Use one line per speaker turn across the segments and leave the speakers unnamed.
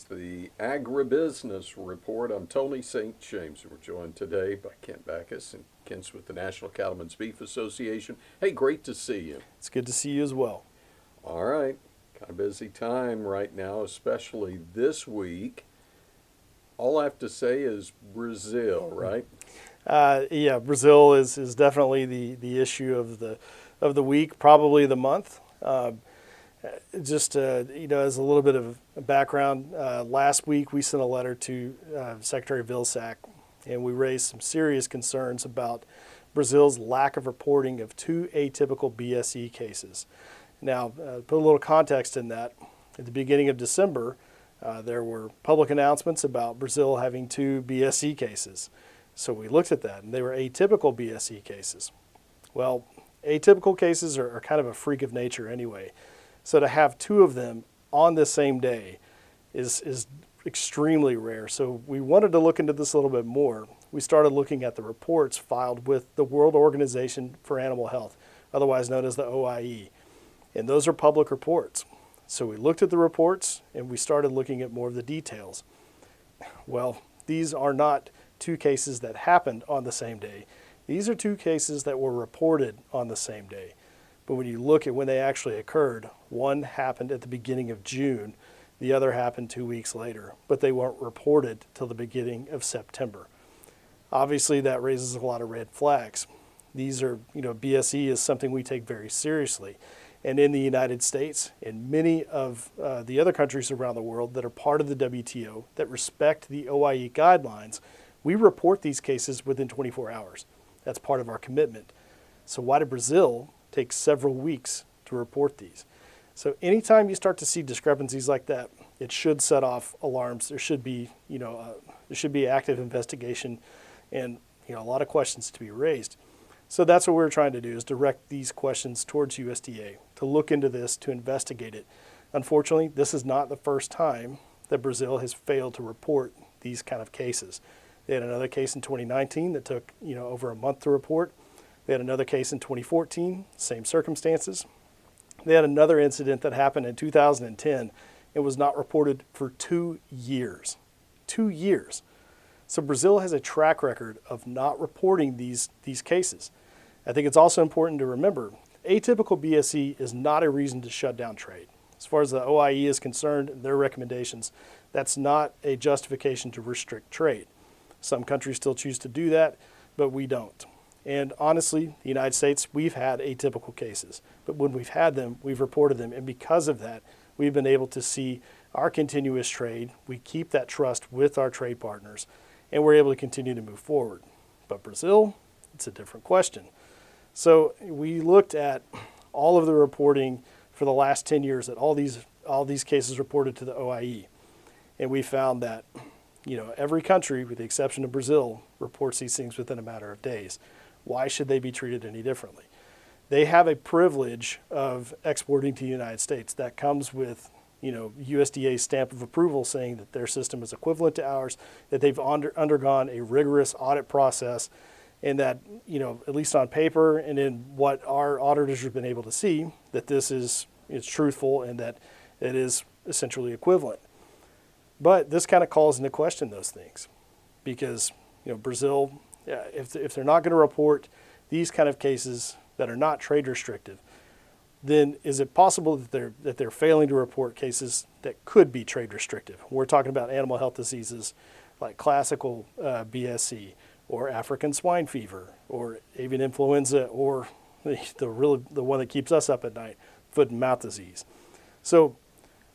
It's the Agribusiness Report. I'm Tony St. James, and we're joined today by Kent Baccus, and Kent's with the National Cattlemen's Beef Association. Hey, great to see you.
It's good to see you as well.
All right, kind of busy time right now, especially this week. All I have to say is Brazil, right?
Yeah, Brazil is definitely the issue of the week, probably the month. Just as a little bit of background, last week we sent a letter to Secretary Vilsack, and we raised some serious concerns about Brazil's lack of reporting of two atypical BSE cases. Now, put a little context in that. At the beginning of December, there were public announcements about Brazil having two BSE cases. So we looked at that, and they were atypical BSE cases. Well, atypical cases are kind of a freak of nature anyway. So to have two of them on the same day is extremely rare. So we wanted to look into this a little bit more. We started looking at the reports filed with the World Organization for Animal Health, otherwise known as the OIE. And those are public reports. So we looked at the reports and we started looking at more of the details. Well, these are not two cases that happened on the same day. These are two cases that were reported on the same day. But when you look at when they actually occurred, one happened at the beginning of June, the other happened 2 weeks later, but they weren't reported till the beginning of September. Obviously, that raises a lot of red flags. These are, BSE is something we take very seriously. And in the United States and many of the other countries around the world that are part of the WTO that respect the OIE guidelines, we report these cases within 24 hours. That's part of our commitment. So why did Brazil take several weeks to report these? So anytime you start to see discrepancies like that, it should set off alarms. There should be, active investigation and, a lot of questions to be raised. So that's what we're trying to do, is direct these questions towards USDA to look into this, to investigate it. Unfortunately, this is not the first time that Brazil has failed to report these kind of cases. They had another case in 2019 that took, over a month to report. They had another case in 2014, same circumstances. They had another incident that happened in 2010 and was not reported for 2 years. 2 years. So Brazil has a track record of not reporting these cases. I think it's also important to remember, atypical BSE is not a reason to shut down trade. As far as the OIE is concerned and their recommendations, that's not a justification to restrict trade. Some countries still choose to do that, but we don't. And honestly, the United States, we've had atypical cases. But when we've had them, we've reported them. And because of that, we've been able to see our continuous trade. We keep that trust with our trade partners, and we're able to continue to move forward. But Brazil, it's a different question. So we looked at all of the reporting for the last 10 years at all these cases reported to the OIE. And we found that, every country, with the exception of Brazil, reports these things within a matter of days. Why should they be treated any differently? They have a privilege of exporting to the United States that comes with, USDA's stamp of approval saying that their system is equivalent to ours, that they've undergone a rigorous audit process, and that, at least on paper and in what our auditors have been able to see, that this is truthful and that it is essentially equivalent. But this kind of calls into question those things because, Brazil, if they're not going to report these kind of cases that are not trade restrictive, then is it possible that they're failing to report cases that could be trade restrictive? We're talking about animal health diseases like classical BSE or African swine fever or avian influenza or the one that keeps us up at night, foot and mouth disease. So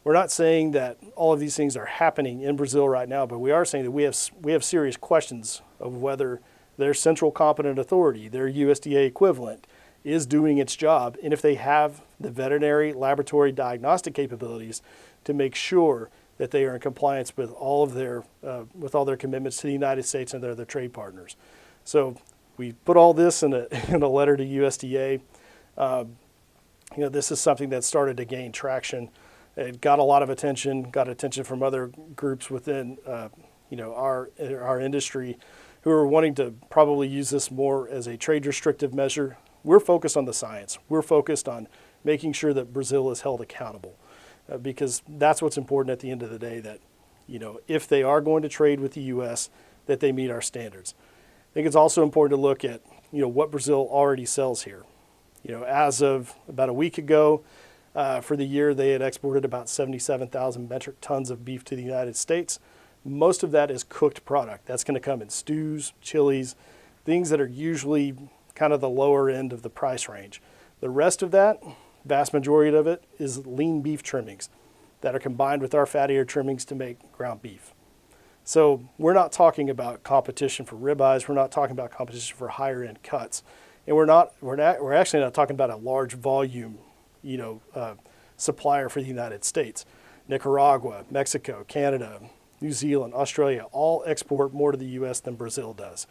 we're not saying that all of these things are happening in Brazil right now, but we are saying that we have serious questions of whether their central competent authority, their USDA equivalent, is doing its job, and if they have the veterinary laboratory diagnostic capabilities to make sure that they are in compliance with all their commitments to the United States and their other trade partners. So we put all this in a letter to USDA. This is something that started to gain traction. It got a lot of attention, got attention from other groups within our industry who are wanting to probably use this more as a trade restrictive measure. We're focused on the science. We're focused on making sure that Brazil is held accountable because that's what's important at the end of the day, that if they are going to trade with the U.S., that they meet our standards. I think it's also important to look at, what Brazil already sells here. As of about a week ago, for the year, they had exported about 77,000 metric tons of beef to the United States. Most of that is cooked product. That's going to come in stews, chilies, things that are usually kind of the lower end of the price range. The rest of that, vast majority of it, is lean beef trimmings that are combined with our fattier trimmings to make ground beef. So we're not talking about competition for ribeyes. We're not talking about competition for higher end cuts, and we're actually not talking about a large volume, supplier for the United States. Nicaragua, Mexico, Canada, New Zealand, Australia all export more to the U.S. than Brazil does.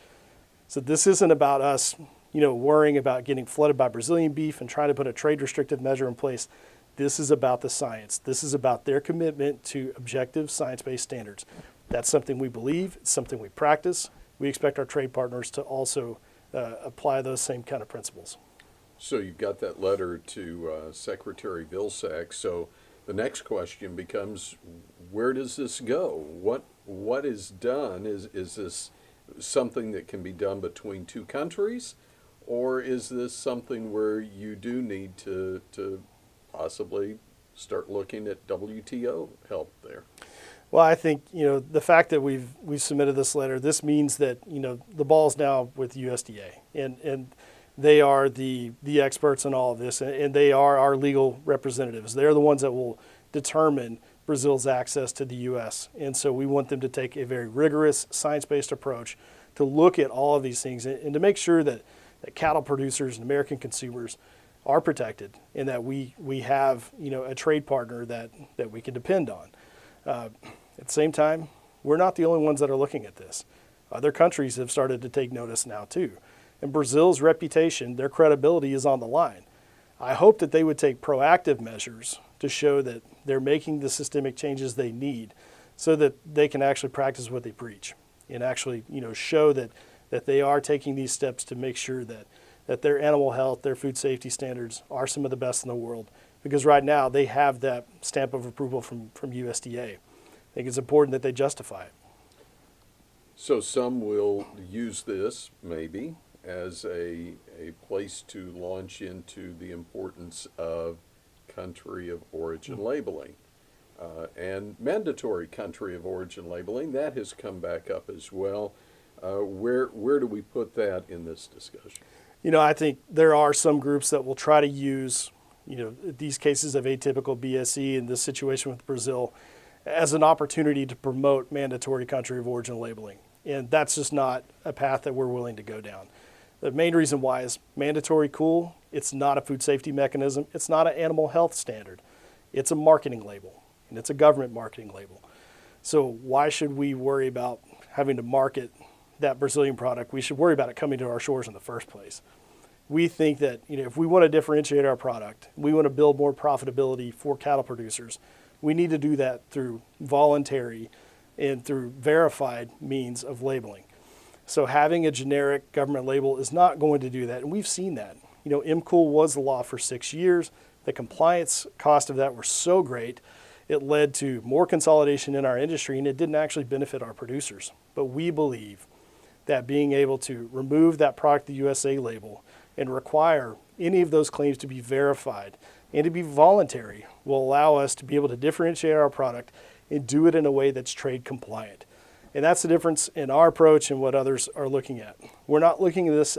So this isn't about us, worrying about getting flooded by Brazilian beef and trying to put a trade restrictive measure in place. This is about the science. This is about their commitment to objective science-based standards. That's something we believe. It's something we practice. We expect our trade partners to also apply those same kind of principles.
So you've got that letter to Secretary Vilsack. So the next question becomes, where does this go? What is done? Is this something that can be done between two countries, or is this something where you do need to possibly start looking at WTO help there?
Well, I think, the fact that we've submitted this letter, this means that, the ball's now with USDA, and they are the experts in all of this, and they are our legal representatives. They're the ones that will determine Brazil's access to the U.S. And so we want them to take a very rigorous, science-based approach to look at all of these things and to make sure that cattle producers and American consumers are protected, and that we have, a trade partner that we can depend on. At the same time, we're not the only ones that are looking at this. Other countries have started to take notice now too. And Brazil's reputation, their credibility is on the line. I hope that they would take proactive measures to show that they're making the systemic changes they need so that they can actually practice what they preach and actually, show that they are taking these steps to make sure that their animal health, their food safety standards are some of the best in the world. Because right now they have that stamp of approval from USDA. I think it's important that they justify it.
So some will use this, maybe, as a place to launch into the importance of country of origin labeling. And mandatory country of origin labeling, that has come back up as well. Where do we put that in this discussion?
I think there are some groups that will try to use, these cases of atypical BSE and this situation with Brazil as an opportunity to promote mandatory country of origin labeling. And that's just not a path that we're willing to go down. The main reason why is mandatory cool. It's not a food safety mechanism. It's not an animal health standard. It's a marketing label, and it's a government marketing label. So why should we worry about having to market that Brazilian product? We should worry about it coming to our shores in the first place. We think that if we want to differentiate our product, we want to build more profitability for cattle producers, we need to do that through voluntary and through verified means of labeling. So having a generic government label is not going to do that, and we've seen that. MCOOL was the law for 6 years. The compliance cost of that were so great, it led to more consolidation in our industry, and it didn't actually benefit our producers. But we believe that being able to remove that Product the USA label and require any of those claims to be verified and to be voluntary will allow us to be able to differentiate our product and do it in a way that's trade compliant. And that's the difference in our approach and what others are looking at. We're not looking at this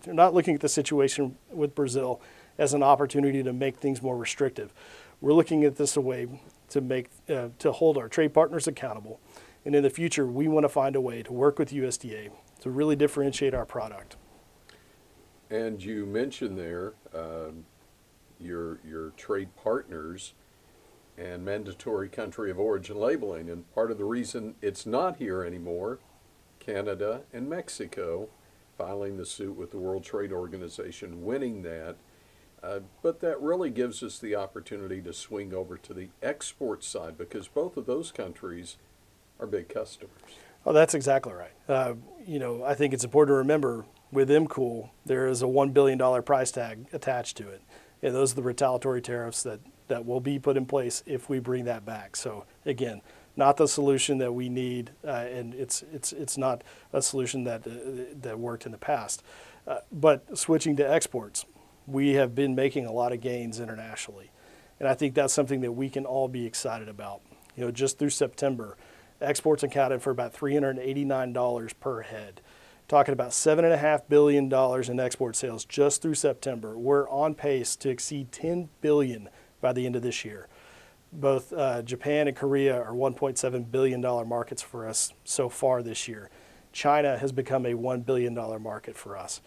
not looking at the situation with Brazil as an opportunity to make things more restrictive. We're looking at this a way to hold our trade partners accountable. And in the future, we want to find a way to work with USDA to really differentiate our product.
And you mentioned there your trade partners and mandatory country of origin labeling. And part of the reason it's not here anymore, Canada and Mexico filing the suit with the World Trade Organization, winning that. But that really gives us the opportunity to swing over to the export side because both of those countries are big customers.
Oh, that's exactly right. I think it's important to remember with MCOOL, there is a $1 billion price tag attached to it. And those are the retaliatory tariffs that will be put in place if we bring that back. So again, not the solution that we need, and it's not a solution that worked in the past. But switching to exports, we have been making a lot of gains internationally, and I think that's something that we can all be excited about. Just through September, exports accounted for about $389 per head. Talking about $7.5 billion in export sales just through September. We're on pace to exceed $10 billion by the end of this year. Both Japan and Korea are $1.7 billion markets for us so far this year. China has become a $1 billion market for us.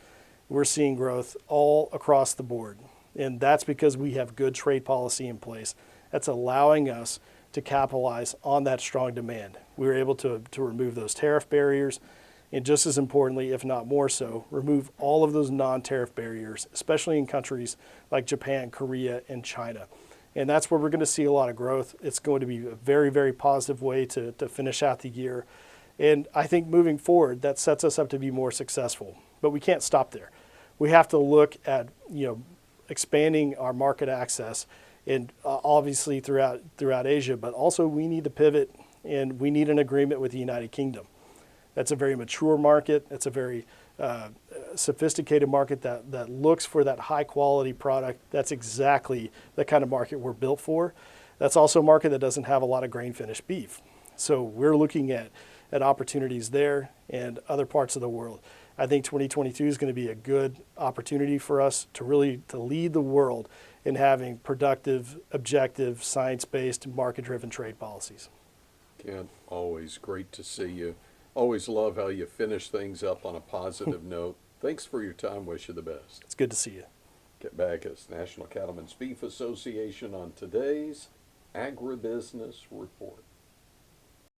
We're seeing growth all across the board, and that's because we have good trade policy in place that's allowing us to capitalize on that strong demand. We were able to remove those tariff barriers, and just as importantly, if not more so, remove all of those non-tariff barriers, especially in countries like Japan, Korea, and China. And that's where we're going to see a lot of growth. It's going to be a very, very positive way to finish out the year. And I think moving forward, that sets us up to be more successful. But we can't stop there. We have to look at expanding our market access, and obviously throughout Asia, but also we need to pivot, and we need an agreement with the United Kingdom. That's a very mature market. It's a very sophisticated market that looks for that high quality product. That's exactly the kind of market we're built for. That's also a market that doesn't have a lot of grain finished beef. So we're looking at opportunities there and other parts of the world. I think 2022 is going to be a good opportunity for us to lead the world in having productive, objective, science-based, market-driven trade policies.
Ken, always great to see you. Always love how you finish things up on a positive note. Thanks for your time. Wish you the best.
It's good to see you.
Get Baccus, National Cattlemen's Beef Association, on today's Agribusiness Report.